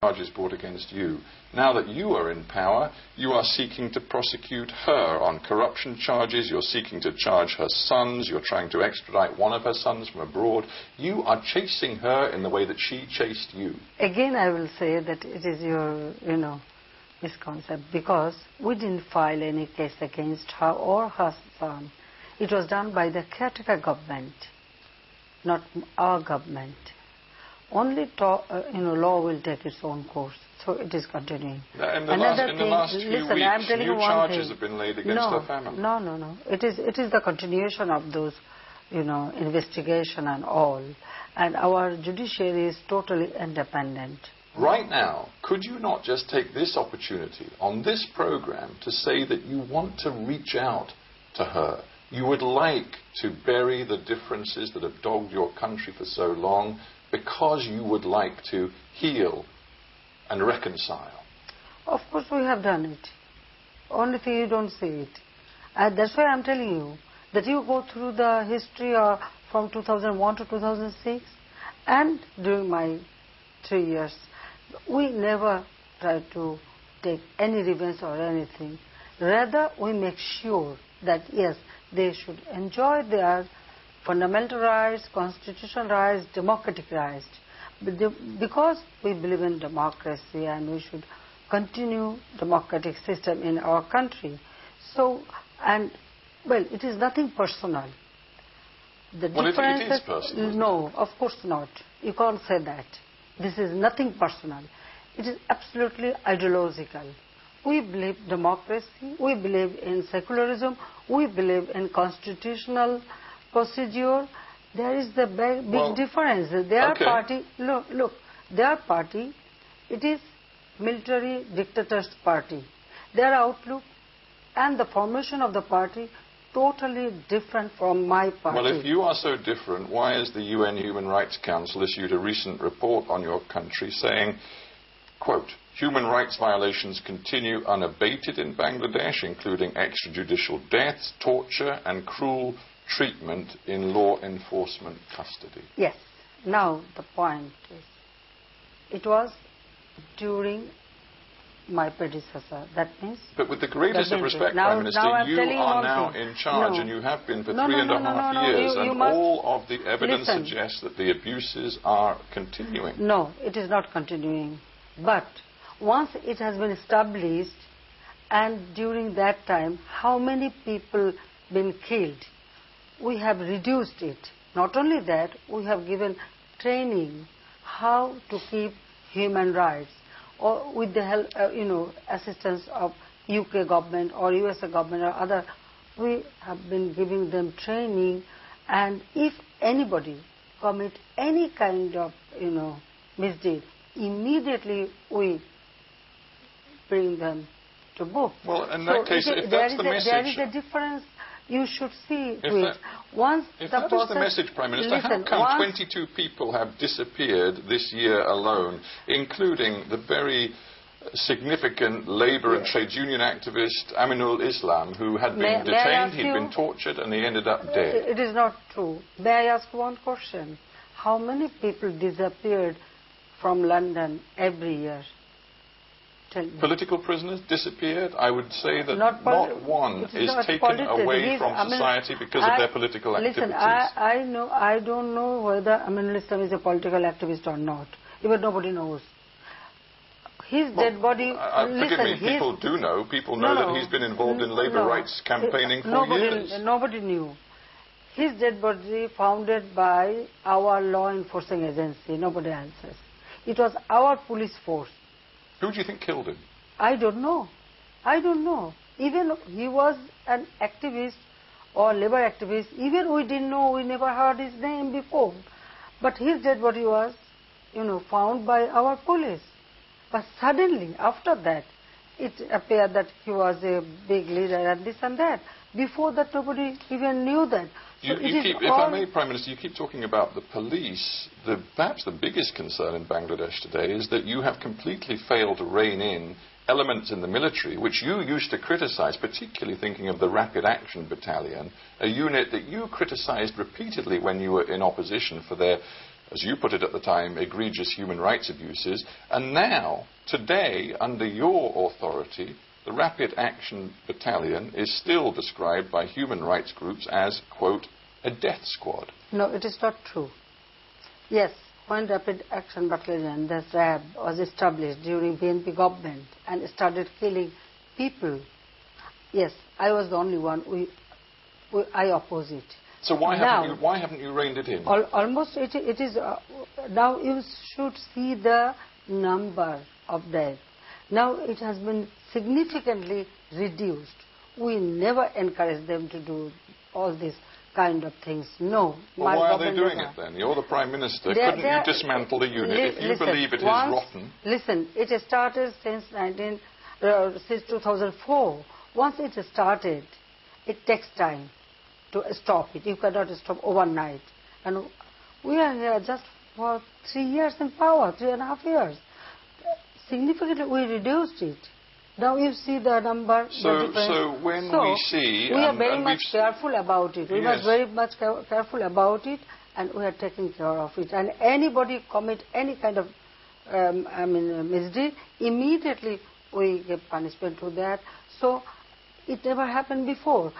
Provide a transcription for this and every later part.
charges brought against you. Now that you are in power, you are seeking to prosecute her on corruption charges. You're seeking to charge her sons. You're trying to extradite one of her sons from abroad. You are chasing her in the way that she chased you. Again, I will say that it is your, misconcept, because we didn't file any case against her or her son. It was done by the caretaker government, not our government. Only law will take its own course, so it is continuing. In the last few weeks, new charges have been laid against her family. No. It is the continuation of those, investigation and all. And our judiciary is totally independent. Right now, could you not just take this opportunity on this program to say that you want to reach out to her? You would like to bury the differences that have dogged your country for so long, because you would like to heal and reconcile. Of course we have done it. Only thing you don't see it. And that's why I'm telling you that you go through the history from 2001 to 2006 and during my 3 years, we never try to take any revenge or anything. Rather, we make sure that yes, they should enjoy their fundamental rights, constitutional rights, democratic rights. Because we believe in democracy and we should continue democratic system in our country. So, it is nothing personal. The difference it is personal. No, of course not. You can't say that. This is nothing personal. It is absolutely ideological. We believe democracy, we believe in secularism, we believe in constitutional procedure. There is the big difference. Their party, look, their party, it is military dictator's party. Their outlook and the formation of the party totally different from my party. Well, if you are so different, why has the UN Human Rights Council issued a recent report on your country saying, quote, human rights violations continue unabated in Bangladesh, including extrajudicial deaths, torture and cruel treatment in law enforcement custody? Yes. Now the point is, it was during my predecessor. That means... But with the greatest of respect, Prime Minister, you are now in charge and you have been for 3.5 years, and all of the evidence suggests that the abuses are continuing. No, it is not continuing. But once it has been established, and during that time, how many people been killed? We have reduced it. Not only that, we have given training how to keep human rights, or with the help, assistance of UK government or USA government or other. We have been giving them training, and if anybody commit any kind of, misdeed, immediately we bring them to book. Well, in that case, if that's the message... There is a difference. You should see if that is the message, Prime Minister, how come 22 people have disappeared this year alone, including the very significant labour and trades union activist Aminul Islam, who had been detained, he'd been tortured, and he ended up dead? It is not true. May I ask one question? How many people disappeared from London every year? Political prisoners disappeared? I would say that not one is taken away from society because of their political activities. Listen, I don't know whether Aminul Islam is a political activist or not. Even nobody knows. His dead body... forgive me, people do know. People know that he's been involved in labour rights campaigning for years. Nobody knew. His dead body founded by our law enforcing agency, nobody else's. It was our police force. Who do you think killed him? I don't know. Even he was an activist or labor activist. Even we didn't know, we never heard his name before. But his dead body was, found by our police. But suddenly, after that, it appeared that he was a big leader and this and that. Before that, nobody even knew that. So if I may, Prime Minister, you keep talking about the police. Perhaps the biggest concern in Bangladesh today is that you have completely failed to rein in elements in the military which you used to criticise, particularly thinking of the Rapid Action Battalion, a unit that you criticised repeatedly when you were in opposition for their as you put it at the time, egregious human rights abuses. And now, today, under your authority, the Rapid Action Battalion is still described by human rights groups as, quote, a death squad. No, it is not true. Yes, when Rapid Action Battalion, the RAB, was established during BNP government and started killing people, yes, I was the only one. I oppose it. So why haven't you reined it in? Almost it is now you should see the number of deaths. Now it has been significantly reduced. We never encourage them to do all these kind of things. No. Well, why are they doing it then? You're the Prime Minister. Couldn't you dismantle the unit if you believe it is rotten? Listen, it started since 2004. Once it started, it takes time to stop it. You cannot stop overnight. And we are here just for 3 years in power, 3.5 years. Significantly, we reduced it. Now you see the number. So when we see... We are very much careful about it. We must very much careful about it, and we are taking care of it. And anybody commit any kind of misdeed, immediately we give punishment to that. So it never happened before.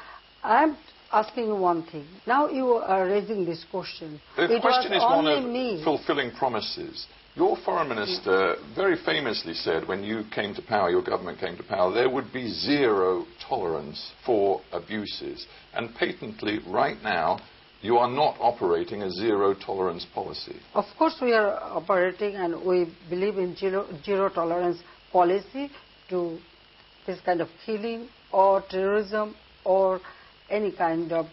I am asking you one thing. Now you are raising this question. The question is one of fulfilling promises. Your Foreign Minister very famously said when you came to power, your government came to power, there would be zero tolerance for abuses. And patently, right now, you are not operating a zero tolerance policy. Of course we are operating, and we believe in zero tolerance policy to this kind of killing or terrorism or any kind of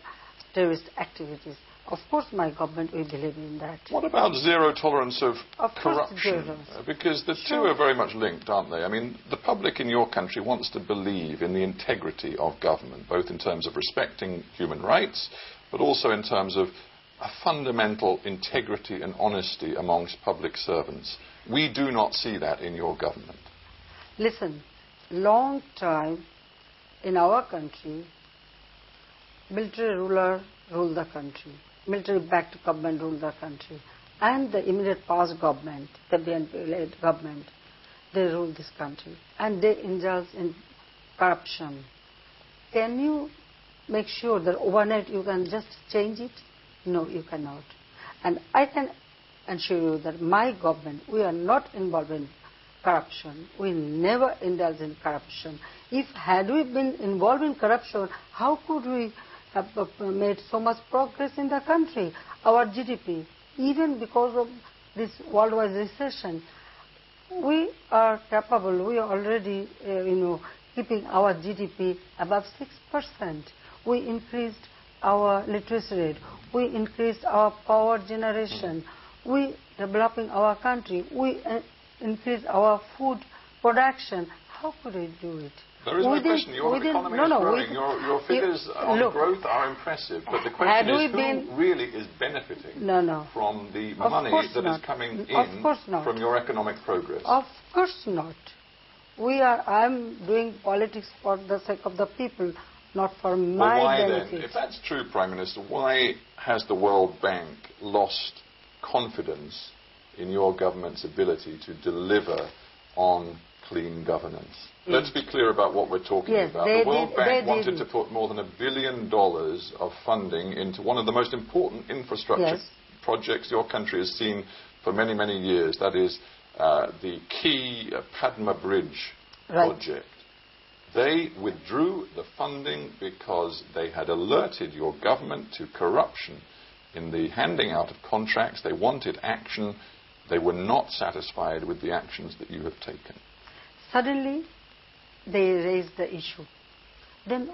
terrorist activities. Of course, my government will believe in that. What about zero tolerance of corruption? Because the two are very much linked, aren't they? I mean, the public in your country wants to believe in the integrity of government, both in terms of respecting human rights, but also in terms of a fundamental integrity and honesty amongst public servants. We do not see that in your government. Listen, long time in our country, military ruler ruled the country. Military-backed government ruled the country. And the immediate past government, the BNP-led government, they ruled this country. And they indulge in corruption. Can you make sure that overnight you can just change it? No, you cannot. And I can assure you that my government, we are not involved in corruption. We never indulge in corruption. Had we been involved in corruption, how could we have made so much progress in the country? Our GDP, even because of this worldwide recession, we are capable, we are already, keeping our GDP above 6%. We increased our literacy rate. We increased our power generation. We developing our country. We increased our food production. How could we do it? There is no question. Your economy is growing. Your figures on growth are impressive, but the question is who really is benefiting from the money that is coming in from your economic progress? Of course not. I'm doing politics for the sake of the people, not for my benefit. Then, if that's true, Prime Minister, why has the World Bank lost confidence in your government's ability to deliver on clean governance? Let's be clear about what we're talking about. The World Bank wanted to put more than $1 billion of funding into one of the most important infrastructure projects your country has seen for many, many years. That is the key Padma Bridge project. They withdrew the funding because they had alerted your government to corruption in the handing out of contracts. They wanted action. They were not satisfied with the actions that you have taken. Suddenly, they raised the issue. Then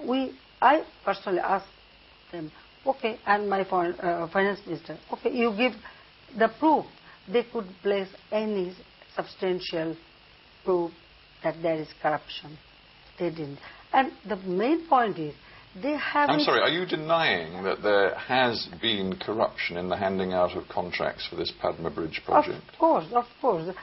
I personally asked them, okay, and my finance minister, okay, you give the proof. They could place any substantial proof that there is corruption. They didn't. And the main point is, they haven't... I'm sorry, are you denying that there has been corruption in the handing out of contracts for this Padma Bridge project? Of course.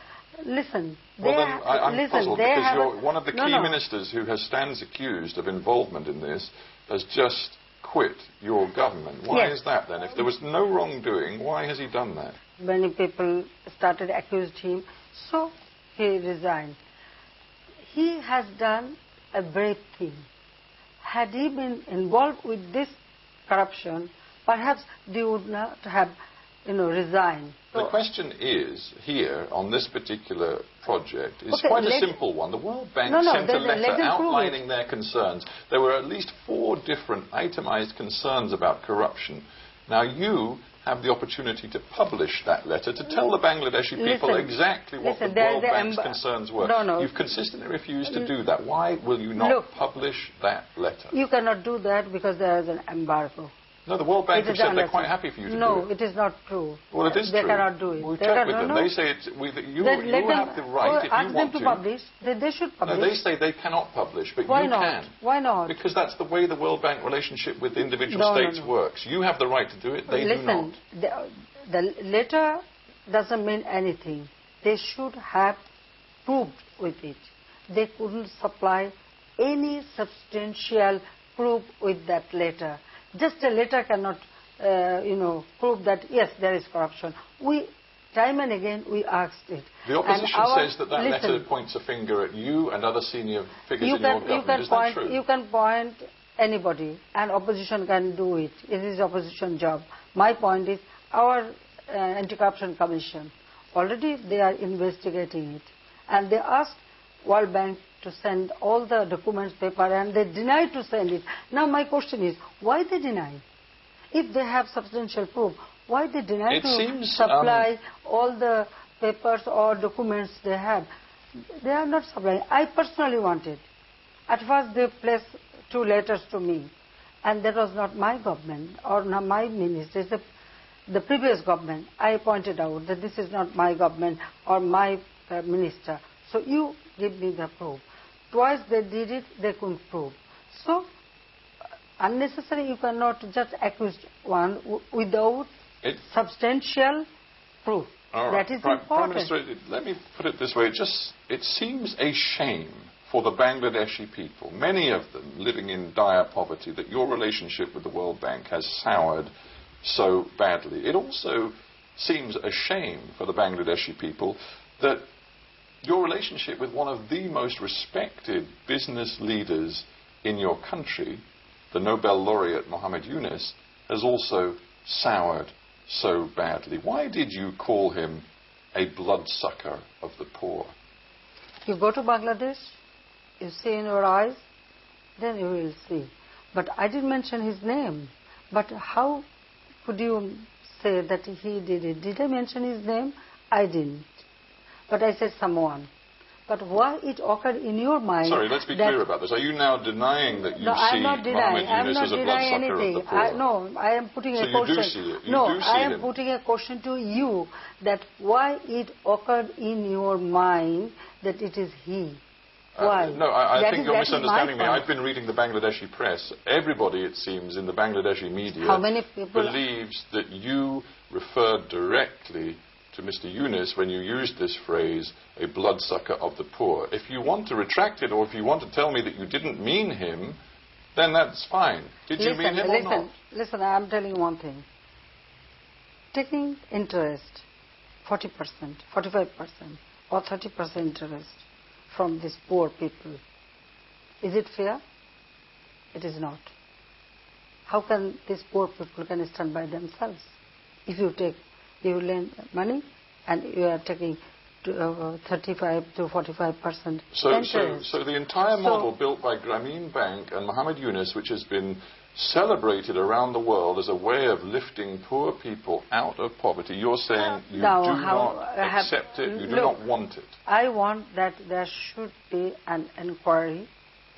Listen, I'm puzzled because you're one of the key ministers who stands accused of involvement in this has just quit your government. Why is that then? If there was no wrongdoing, why has he done that? many people started accused him, so he resigned. He has done a brave thing. Had he been involved with this corruption, perhaps they would not have, resigned. The question is, here, on this particular project, is quite a simple one. The World Bank sent a letter outlining their concerns. There were at least 4 different itemized concerns about corruption. Now, you have the opportunity to publish that letter, to tell the Bangladeshi people exactly what the World Bank's concerns were. No. You've consistently refused to do that. Why will you not publish that letter? You cannot do that because there is an embargo. No, the World Bank have said they're quite happy for you to do it. No, it is not true. Well, it is true. They cannot do it. We'll check with them. They say you have the right, if you ask want them to publish. They should publish. No, they say they cannot publish, but Why you not? can. Why not? Because that's the way the World Bank relationship with individual states works. You have the right to do it, they do not. The letter doesn't mean anything. They should have proved with it. They couldn't supply any substantial proof with that letter. Just a letter cannot, prove that, yes, there is corruption. Time and again, we asked it. The opposition says that letter points a finger at you and other senior figures in your government. Is that true? You can point anybody, and opposition can do it. It is opposition job. My point is, our Anti-Corruption Commission, already they are investigating it. And they asked World Bank to send all the documents, paper, and they denied to send it. Now my question is, why they deny? If they have substantial proof, why they deny to supply all the papers or documents they have? They are not supplying. I personally wanted. At first they placed 2 letters to me, and that was not my government or not my minister. It's the previous government. I pointed out that this is not my government or my minister. So you give me the proof. Twice they did it, they couldn't prove. So, unnecessary, you cannot just accuse one without substantial proof. That is important. Prime Minister, let me put it this way. It seems a shame for the Bangladeshi people, many of them living in dire poverty, that your relationship with the World Bank has soured so badly. It also seems a shame for the Bangladeshi people that your relationship with one of the most respected business leaders in your country, the Nobel laureate Muhammad Yunus, has also soured so badly. Why did you call him a bloodsucker of the poor? You go to Bangladesh, you see in your eyes, then you will see. But I didn't mention his name. But how could you say that he did it? Did I mention his name? I didn't. But I said someone. But why it occurred in your mind... Sorry, let's be clear about this. Are you now denying that you see Muhammad Yunus as a bloodsucker of the poor? No, I am putting a question. You do see it. I am putting a question to you that why it occurred in your mind that it is he. Why? No, I think you're misunderstanding me. I've been reading the Bangladeshi press. Everybody, it seems, in the Bangladeshi media believes that you referred directly to Mr. Yunus when you used this phrase, a bloodsucker of the poor. If you want to retract it, or if you want to tell me that you didn't mean him, then that's fine. Did you mean him or not? Listen, I'm telling you one thing. Taking interest, 40%, 45%, or 30% interest from these poor people, is it fair? It is not. How can these poor people can stand by themselves? If you lend money and you are taking 35 to 45% interest. So the entire model built by Grameen Bank and Muhammad Yunus, which has been celebrated around the world as a way of lifting poor people out of poverty, you're saying you do not accept it, you do not want it. I want that there should be an inquiry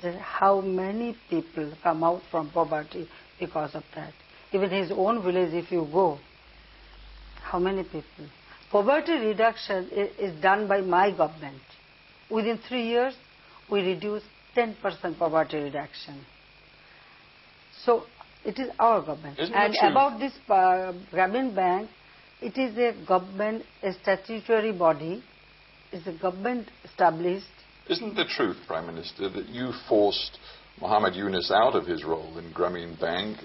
that how many people come out from poverty because of that. Even his own village, if you go, how many people? Poverty reduction is done by my government. Within 3 years, we reduced 10% poverty reduction. So, it is our government. And about this Grameen Bank, it is a government, a statutory body. It's a government established. Isn't the truth, Prime Minister, that you forced Muhammad Yunus out of his role in Grameen Bank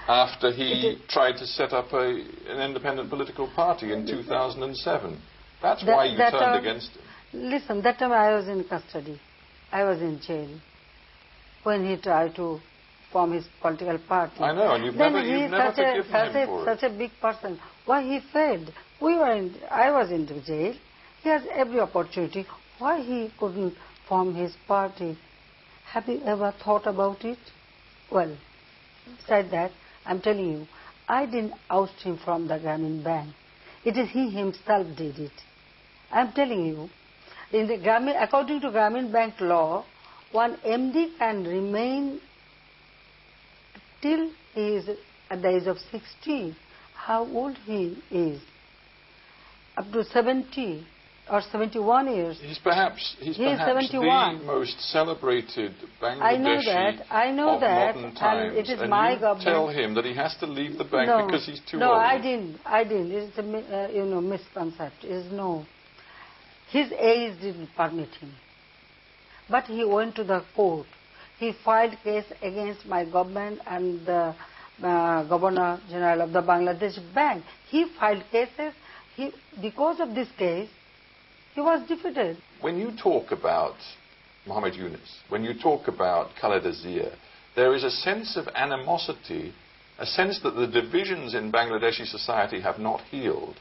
after he tried to set up an independent political party in 2007. That's why you turned against him. Listen, that time I was in custody. I was in jail when he tried to form his political party. I know, and you've never forgiven him for it. Such a big person. Why he failed? I was in the jail. He has every opportunity. Why he couldn't form his party? Have you ever thought about it? Well, besides that, I'm telling you, I didn't oust him from the Grameen Bank. It is he himself did it. I'm telling you, according to Grameen Bank law, one MD can remain till he is at the age of 60. How old he is? Up to 70 or 71 years. He's perhaps 71. The most celebrated Bangladeshi I know of that, modern times. And it is my government. Tell him that he has to leave the bank because he's too old. No, I didn't. It's a misconception. His age didn't permit him. But he went to the court. He filed case against my government and the Governor General of the Bangladesh Bank. He filed cases. Because of this case, he was defeated. When you talk about Muhammad Yunus, when you talk about Khaleda Zia, there is a sense of animosity, a sense that the divisions in Bangladeshi society have not healed,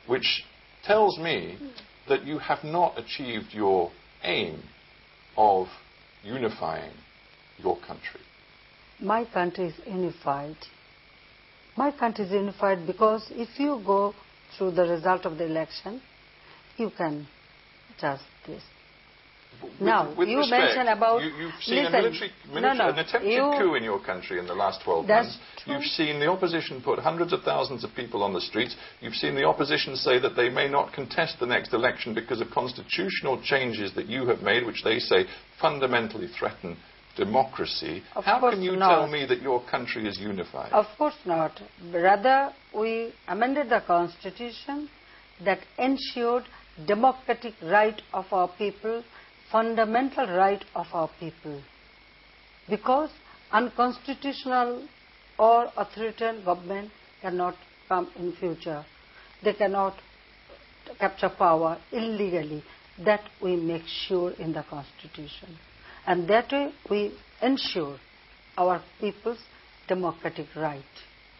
which tells me that you have not achieved your aim of unifying your country. My country is unified. My country is unified because if you go through the result of the election, you can judge this. With you respect, mentioned about... You've seen an attempted coup in your country in the last 12 months. True. You've seen the opposition put hundreds of thousands of people on the streets. You've seen the opposition say that they may not contest the next election because of constitutional changes that you have made, which they say fundamentally threaten democracy. How can you tell me that your country is unified? Of course not. Rather, we amended the constitution that ensured democratic right of our people, fundamental right of our people. Because unconstitutional or authoritarian government cannot come in future. They cannot capture power illegally. That we make sure in the constitution. And that way we ensure our people's democratic right.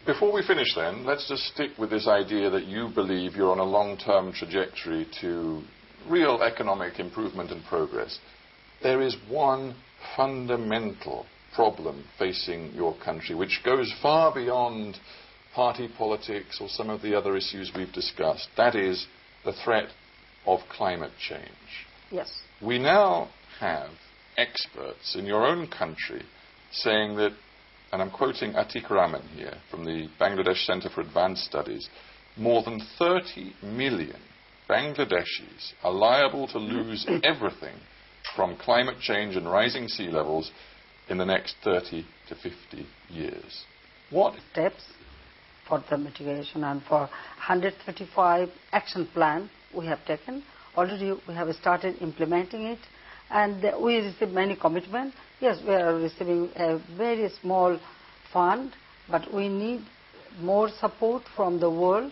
Before we finish then, let's just stick with this idea that you believe you're on a long-term trajectory to real economic improvement and progress. There is one fundamental problem facing your country, which goes far beyond party politics or some of the other issues we've discussed. That is the threat of climate change. Yes. We now have experts in your own country saying that, and I'm quoting Atik Rahman here from the Bangladesh Center for Advanced Studies, more than 30 million Bangladeshis are liable to lose everything from climate change and rising sea levels in the next 30 to 50 years. What steps for the mitigation and for 135 action plan we have taken? Already we have started implementing it. And we receive many commitments. Yes, we are receiving a very small fund, but we need more support from the world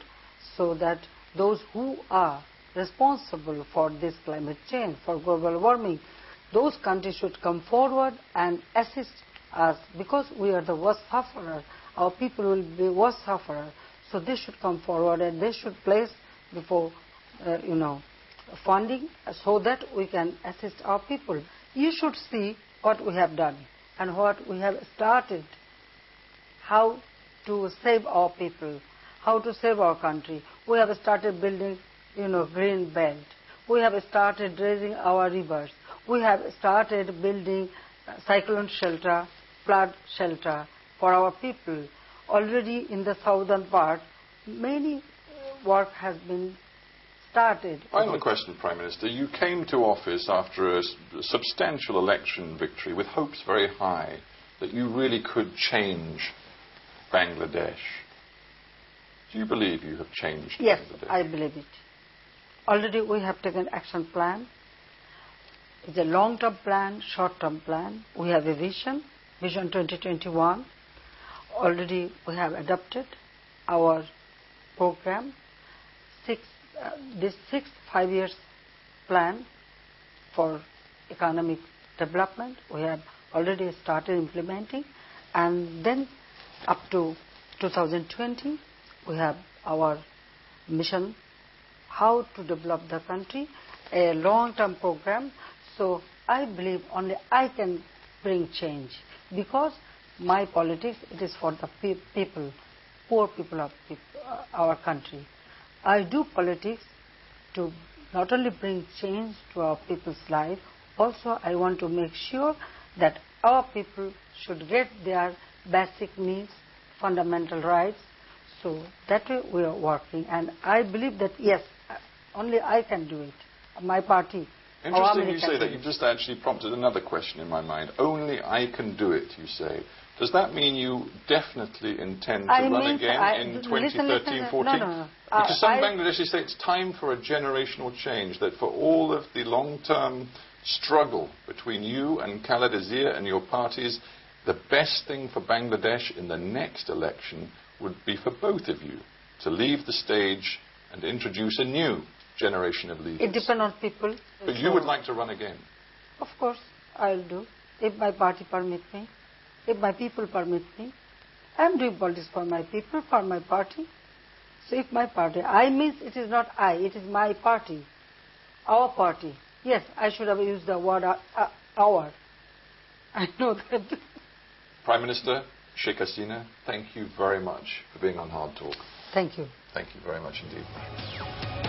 so that those who are responsible for this climate change, for global warming, those countries should come forward and assist us because we are the worst sufferer. Our people will be worst sufferer. So they should come forward and they should place before, funding so that we can assist our people. You should see what we have done and what we have started, how to save our people, how to save our country. We have started building, green belt. We have started raising our rivers. We have started building cyclone shelter, flood shelter for our people. Already in the southern part, many work has been started. Final question, Prime Minister. You came to office after a substantial election victory with hopes very high that you really could change Bangladesh. Do you believe you have changed Bangladesh? Yes, I believe it. Already we have taken action plan. It's a long-term plan, short-term plan. We have a vision, Vision 2021. already we have adopted our program, this sixth 5 years plan for economic development. We have already started implementing, and then up to 2020 we have our mission how to develop the country, a long-term program. So I believe only I can bring change, because my politics, it is for the people, poor people of our country. I do politics to not only bring change to our people's life, also I want to make sure that our people should get their basic needs, fundamental rights. So that way we are working, and I believe that yes, only I can do it. My party. Interesting you say that. You've just actually prompted another question in my mind. Only I can do it, you say. Does that mean you definitely intend to run again in 2013-14? No. Because some Bangladeshis say it's time for a generational change, that for all of the long-term struggle between you and Khaleda Zia and your parties, the best thing for Bangladesh in the next election would be for both of you to leave the stage and introduce a new generation of leaders. It depends on people. But you would like to run again? Of course, I'll do, if my party permit me, if my people permit me. I'm doing politics for my people, for my party. So if my party, I means it is not I, it is my party, our party. Yes, I should have used the word our. I know that. Prime Minister Sheikh Hasina, thank you very much for being on Hard Talk. Thank you. Thank you very much indeed.